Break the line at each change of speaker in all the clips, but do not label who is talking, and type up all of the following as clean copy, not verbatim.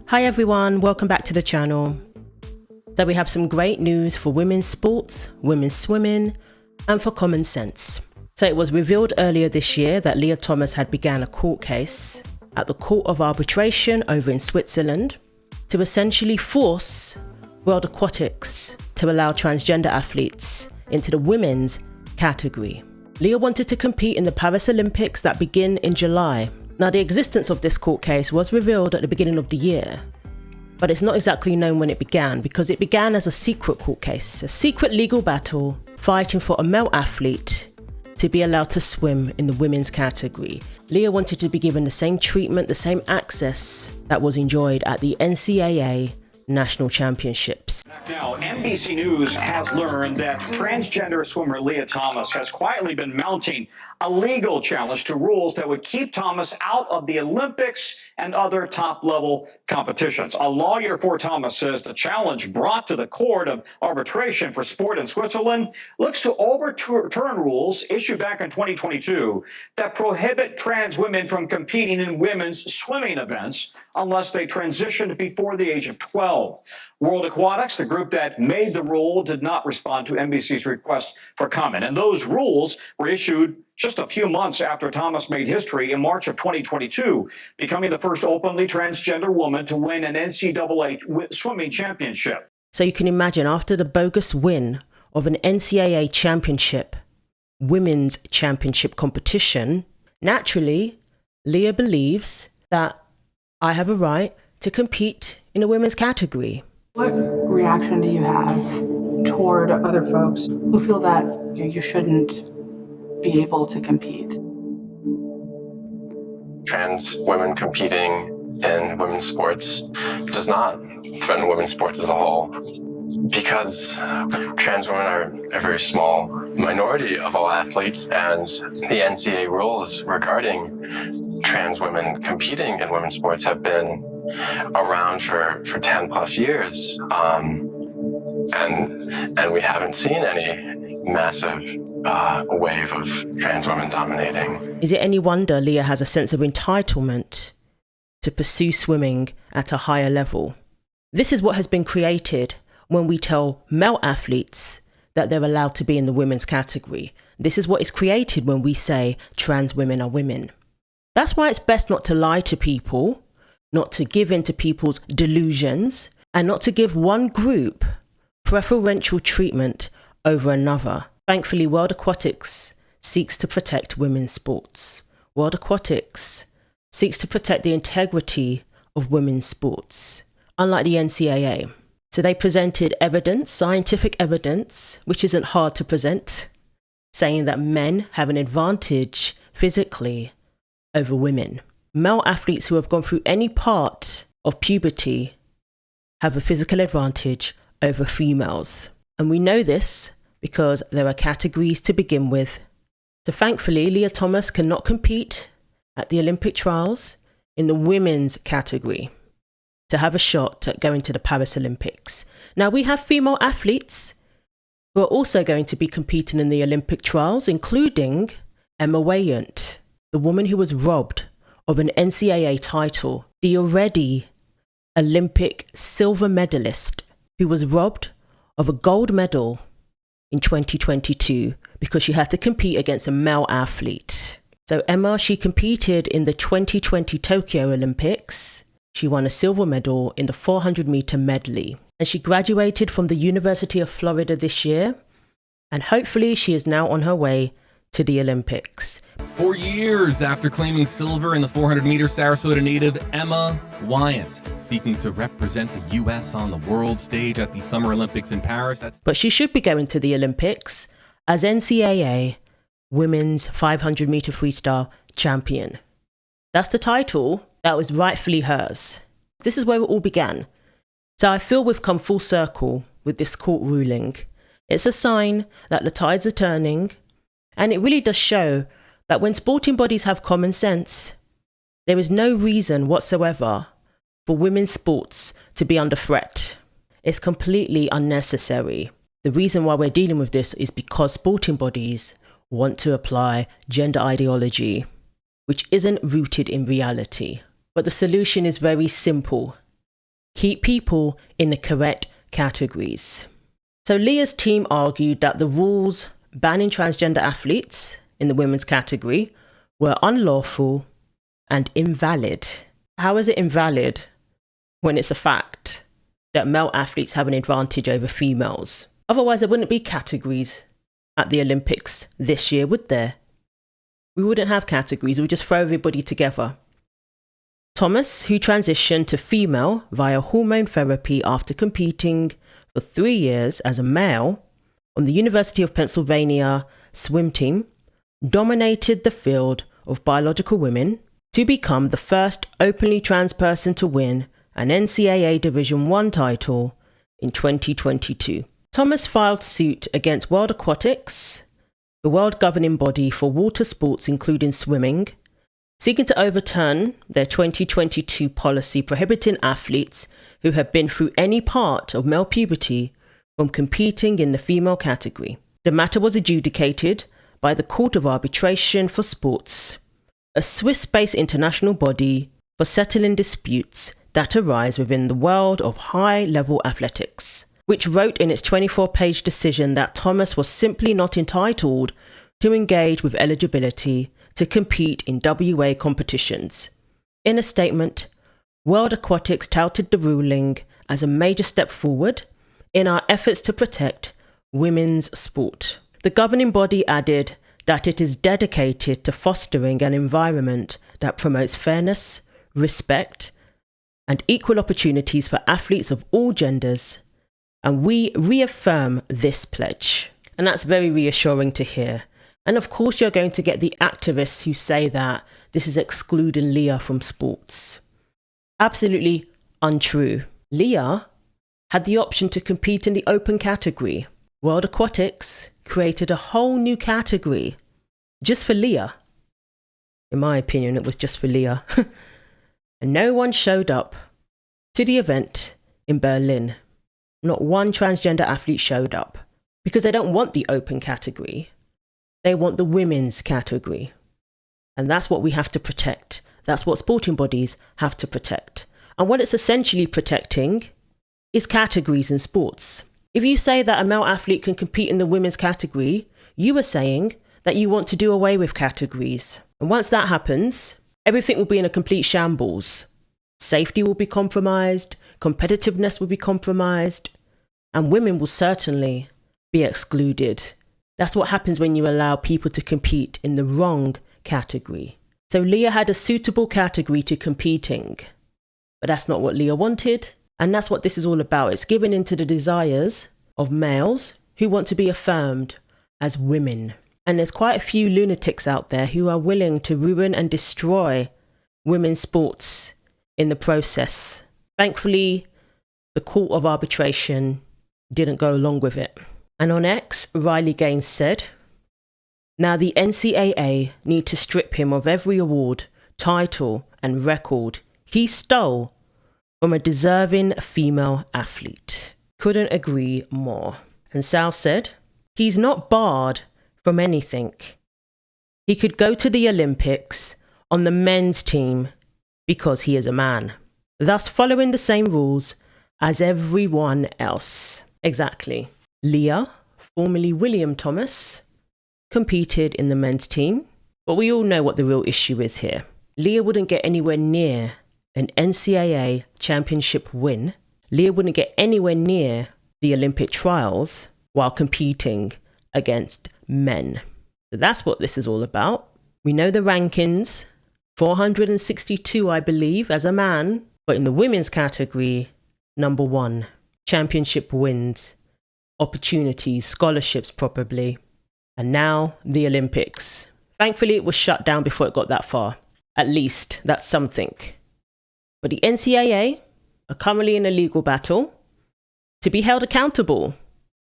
Hi everyone, welcome back to the channel. So we have some great news for women's sports, women's swimming, and for common sense. So it was revealed earlier this year that Lia Thomas had begun a court case at the Court of Arbitration over in Switzerland to essentially force World Aquatics to allow transgender athletes into the women's category. Lia wanted to compete in the Paris Olympics that begin in July. Now, the existence of this court case was revealed at the beginning of the year, but it's not exactly known when it began because it began as a secret court case, a secret legal battle fighting for a male athlete to be allowed to swim in the women's category. Lia wanted to be given the same treatment, the same access that was enjoyed at the NCAA National Championships.
Now, NBC News has learned that transgender swimmer Lia Thomas has quietly been mounting a legal challenge to rules that would keep Thomas out of the Olympics and other top-level competitions. A lawyer for Thomas says the challenge brought to the Court of Arbitration for Sport in Switzerland looks to overturn rules issued back in 2022 that prohibit trans women from competing in women's swimming events unless they transitioned before the age of 12. World Aquatics, the group that made the rule, did not respond to NBC's request for comment. And those rules were issued just a few months after Thomas made history in March of 2022, becoming the first openly transgender woman to win an NCAA swimming championship.
So you can imagine, after the bogus win of an NCAA championship, women's championship competition, naturally, Lia believes that I have a right to compete in a women's category.
What reaction do you have toward other folks who feel that you shouldn't be able to compete?
Trans women competing in women's sports does not threaten women's sports as a whole, because trans women are a very small minority of all athletes, and the NCAA rules regarding trans women competing in women's sports have been around for 10 plus years. And we haven't seen any massive wave of trans women dominating.
Is it any wonder Lia has a sense of entitlement to pursue swimming at a higher level? This is what has been created when we tell male athletes that they're allowed to be in the women's category. This is what is created when we say trans women are women. That's why it's best not to lie to people, not to give in to people's delusions, and not to give one group preferential treatment over another. Thankfully, World Aquatics seeks to protect women's sports. World Aquatics seeks to protect the integrity of women's sports, unlike the NCAA. So they presented evidence, scientific evidence, which isn't hard to present, saying that men have an advantage physically over women. Male athletes who have gone through any part of puberty have a physical advantage over females. And we know this because there are categories to begin with. So thankfully, Lia Thomas cannot compete at the Olympic trials in the women's category to have a shot at going to the Paris Olympics. Now, we have female athletes who are also going to be competing in the Olympic trials, including Emma Wayant, the woman who was robbed of an NCAA title, the already Olympic silver medalist who was robbed of a gold medal in 2022 because she had to compete against a male athlete. So Emma, she competed in the 2020 Tokyo Olympics. She won a silver medal in the 400-meter medley. And she graduated from the University of Florida this year. And hopefully she is now on her way to the Olympics.
4 years after claiming silver in the 400-meter Sarasota native Emma Wayant, seeking to represent the U.S. on the world stage at the Summer Olympics in Paris.
But she should be going to the Olympics as NCAA Women's 500-meter freestyle champion. That's the title that was rightfully hers. This is where it all began. So I feel we've come full circle with this court ruling. It's a sign that the tides are turning, and it really does show that when sporting bodies have common sense, there is no reason whatsoever for women's sports to be under threat. It's completely unnecessary. The reason why we're dealing with this is because sporting bodies want to apply gender ideology, which isn't rooted in reality. But the solution is very simple. keep people in the correct categories. So Lia's team argued that the rules banning transgender athletes in the women's category were unlawful and invalid. How is it invalid when it's a fact that male athletes have an advantage over females? Otherwise, there wouldn't be categories at the Olympics this year, would there? We wouldn't have categories, we would just throw everybody together. Thomas, who transitioned to female via hormone therapy after competing for 3 years as a male on the University of Pennsylvania swim team, dominated the field of biological women to become the first openly trans person to win an NCAA Division I title in 2022. Thomas filed suit against World Aquatics, the world governing body for water sports including swimming, seeking to overturn their 2022 policy prohibiting athletes who have been through any part of male puberty from competing in the female category. The matter was adjudicated by the Court of Arbitration for Sports, a Swiss-based international body for settling disputes that arise within the world of high-level athletics, which wrote in its 24-page decision that Thomas was simply not entitled to engage with eligibility to compete in WA competitions. In a statement, World Aquatics touted the ruling as a major step forward in our efforts to protect women's sport. The governing body added that it is dedicated to fostering an environment that promotes fairness, respect, and equal opportunities for athletes of all genders, and we reaffirm this pledge. And that's very reassuring to hear. And of course, you're going to get the activists who say that this is excluding Lia from sports. Absolutely untrue. Lia had the option to compete in the open category. World Aquatics created a whole new category just for Lia. In my opinion, it was just for Lia. And no one showed up to the event in Berlin. Not one transgender athlete showed up because they don't want the open category. They want the women's category. And that's what we have to protect. That's what sporting bodies have to protect. And what it's essentially protecting is categories in sports. If you say that a male athlete can compete in the women's category, you are saying that you want to do away with categories. And once that happens, everything will be in a complete shambles. Safety will be compromised, competitiveness will be compromised, and women will certainly be excluded. That's what happens when you allow people to compete in the wrong category. So Lia had a suitable category to competing, but that's not what Lia wanted, and that's what this is all about. It's giving in to the desires of males who want to be affirmed as women. And there's quite a few lunatics out there who are willing to ruin and destroy women's sports in the process. Thankfully, the Court of Arbitration didn't go along with it. And on X, Riley Gaines said, "Now the NCAA need to strip him of every award, title and record he stole from a deserving female athlete." Couldn't agree more. And Sal said, "He's not barred from anything. He could go to the Olympics on the men's team because he is a man, thus following the same rules as everyone else." Exactly. Lia, formerly William Thomas, competed in the men's team, but we all know what the real issue is here. Lia wouldn't get anywhere near an NCAA championship win. Lia wouldn't get anywhere near the Olympic trials while competing against men. So that's what this is all about. We know the rankings, 462, I believe, as a man, but in the women's category, number 1. Championship wins, opportunities, scholarships probably. And now the Olympics. Thankfully, it was shut down before it got that far. At least that's something. But the NCAA are currently in a legal battle to be held accountable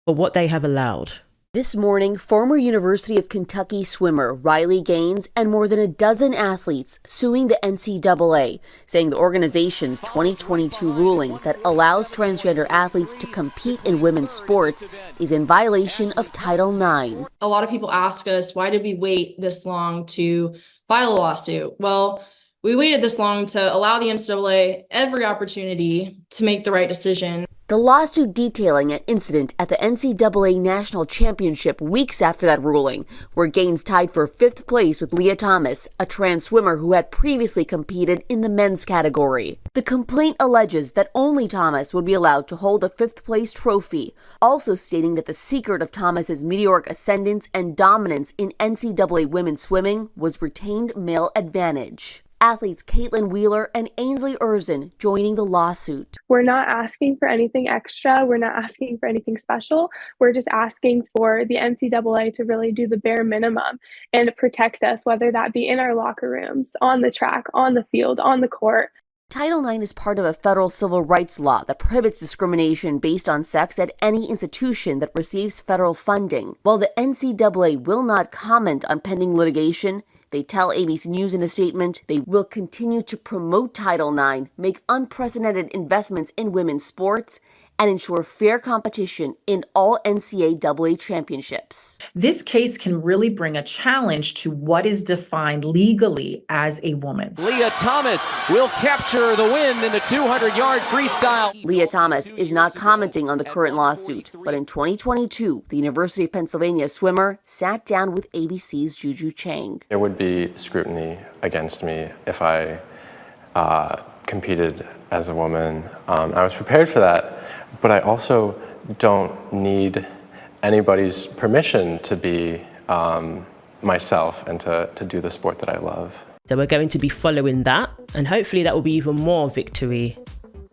for what they have allowed.
This morning, former University of Kentucky swimmer Riley Gaines and more than a dozen athletes suing the NCAA, saying the organization's 2022 ruling that allows transgender athletes to compete in women's sports is in violation of Title IX.
A lot of people ask us, why did we wait this long to file a lawsuit? Well, We waited this long to allow the NCAA every opportunity to make the right decision.
The lawsuit detailing an incident at the NCAA National Championship weeks after that ruling, where Gaines tied for 5th place with Lia Thomas, a trans swimmer who had previously competed in the men's category. The complaint alleges that only Thomas would be allowed to hold a 5th place trophy, also stating that the secret of Thomas's meteoric ascendance and dominance in NCAA women's swimming was retained male advantage. Athletes Caitlin Wheeler and Ainsley Erzin joining the lawsuit.
We're not asking for anything extra. We're not asking for anything special. We're just asking for the NCAA to really do the bare minimum and protect us, whether that be in our locker rooms, on the track, on the field, on the court.
Title IX is part of a federal civil rights law that prohibits discrimination based on sex at any institution that receives federal funding. While the NCAA will not comment on pending litigation, they tell ABC News in a statement they will continue to promote Title IX, make unprecedented investments in women's sports, and ensure fair competition in all NCAA championships.
This case can really bring a challenge to what is defined legally as a woman.
Lia Thomas will capture the win in the 200-yard freestyle.
Lia Thomas is not commenting on the current lawsuit, but in 2022, the University of Pennsylvania swimmer sat down with ABC's Juju Chang.
There would be scrutiny against me if I competed as a woman. I was prepared for that. But I also don't need anybody's permission to be myself and to do the sport that I love.
So we're going to be following that, and hopefully that will be even more victory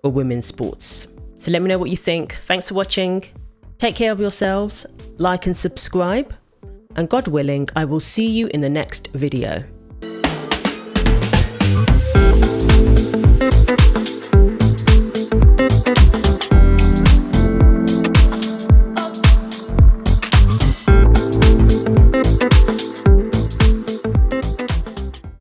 for women's sports. So let me know what you think. Thanks for watching. Take care of yourselves, like and subscribe, and God willing, I will see you in the next video.